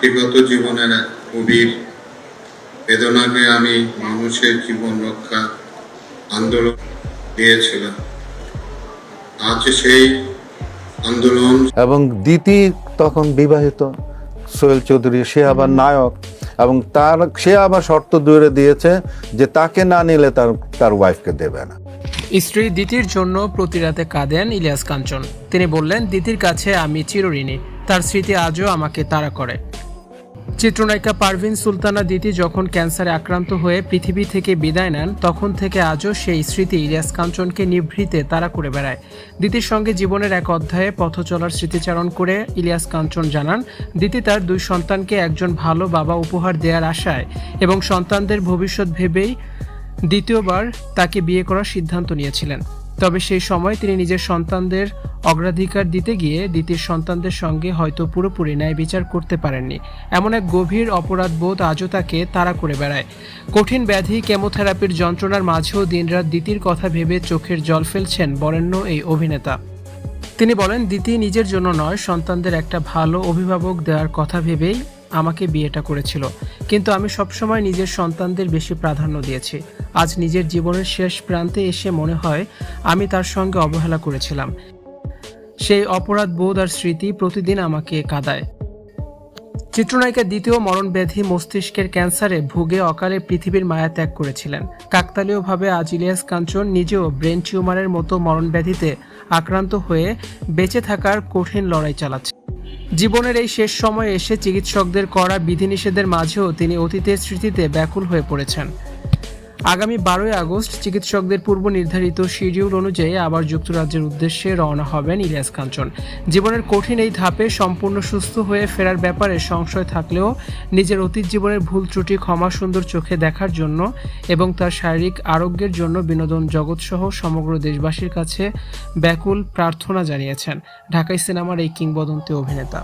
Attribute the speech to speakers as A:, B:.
A: ব্যক্তিগত জীবনের এক গভীর বেদনাকে আমি মানুষের জীবন রক্ষা আন্দোলন দিয়েছিলাম। আজ সেই আন্দোলন
B: এবং দিতি তখন বিবাহিত, সোহেল চৌধুরী, সে আবার নায়ক, এবং সে আবার শর্ত দূরে দিয়েছে যে তাকে না নিলে তার ওয়াইফকে দেবে না।
C: স্ত্রী দিতির জন্য প্রতি রাতে কাঁদেন ইলিয়াস কাঞ্চন। তিনি বললেন, দিতির কাছে আমি চিরঋণী, তার স্মৃতি আজও আমাকে তাড়া করে। চিত্রনায়িকা পারভিন সুলতানা দিতি যখন ক্যান্সারে আক্রান্ত হয়ে পৃথিবী থেকে বিদায় নেন, তখন থেকে আজও সেই স্মৃতি ইলিয়াস কাঞ্চনকে নিভৃতে তাড়া করে বেড়ায়। দিতির সঙ্গে জীবনের এক অধ্যায়ে পথ চলার স্মৃতিচারণ করে ইলিয়াস কাঞ্চন জানান, দিতি তার 2 সন্তানকে একজন ভালো বাবা উপহার দেওয়ার আশায় এবং সন্তানদের ভবিষ্যৎ ভেবেই দ্বিতীয়বার তাকে বিয়ে করার সিদ্ধান্ত নিয়েছিলেন। তবে সেই সময় তিনি নিজের সন্তানদের অগ্রাধিকার দিতে গিয়ে দিতির সন্তানদের সঙ্গে হয়তো পুরোপুরি ন্যায় বিচার করতে পারেননি। এমন এক গভীর অপরাধবোধ আজও তাকে তাড়া করে বেড়ায়। কঠিন ব্যাধি, কেমোথেরাপির যন্ত্রণার মাঝেও দিনরাত দিতির কথা ভেবে চোখের জল ফেলছেন বরেণ্য এই অভিনেতা। তিনি বলেন, দিতি নিজের জন্য নয়, সন্তানদের একটা ভালো অভিভাবক দেওয়ার কথা ভেবেই আমাকে বিয়েটা করেছিল, কিন্তু আমি সবসময় নিজের সন্তানদের বেশি প্রাধান্য দিয়েছি। আজ নিজের জীবনের শেষ প্রান্তে এসে মনে হয় আমি তার সঙ্গে অবহেলা করেছিলাম। সেই অপরাধ বোধ আর স্মৃতি প্রতিদিন আমাকে কাঁদায়। চিত্রনায়িকা দ্বিতীয় মরণব্যাধি মস্তিষ্কের ক্যান্সারে ভুগে অকালে পৃথিবীর মায়া ত্যাগ করেছিলেন। কাকতালীয়ভাবে আজ ইলিয়াস কাঞ্চন নিজেও ব্রেন টিউমারের মতো মরণব্যাধিতে আক্রান্ত হয়ে বেঁচে থাকার কঠিন লড়াই চালাচ্ছে। জীবনের এই শেষ সময়ে এসে চিকিৎসকদের করা বিধিনিষেধের মাঝেও তিনি অতীতের স্মৃতিতে ব্যাকুল হয়ে পড়েছেন। আগামী 12ই আগস্ট চিকিৎসকদের পূর্ব নির্ধারিত শিডিউল অনুযায়ী আবার যুক্তরাজ্যের উদ্দেশ্যে রওনা হবেন ইলিয়াস কাঞ্চন। জীবনের কঠিন এই ধাপে সম্পূর্ণ সুস্থ হয়ে ফেরার ব্যাপারে সংশয় থাকলেও নিজের অতীত জীবনের ভুল ত্রুটি ক্ষমা সুন্দর চোখে দেখার জন্য এবং তার শারীরিক আরোগ্যের জন্য বিনোদন জগৎসহ সমগ্র দেশবাসীর কাছে ব্যাকুল প্রার্থনা জানিয়েছেন ঢাকাই সিনেমার এই কিংবদন্তি অভিনেতা।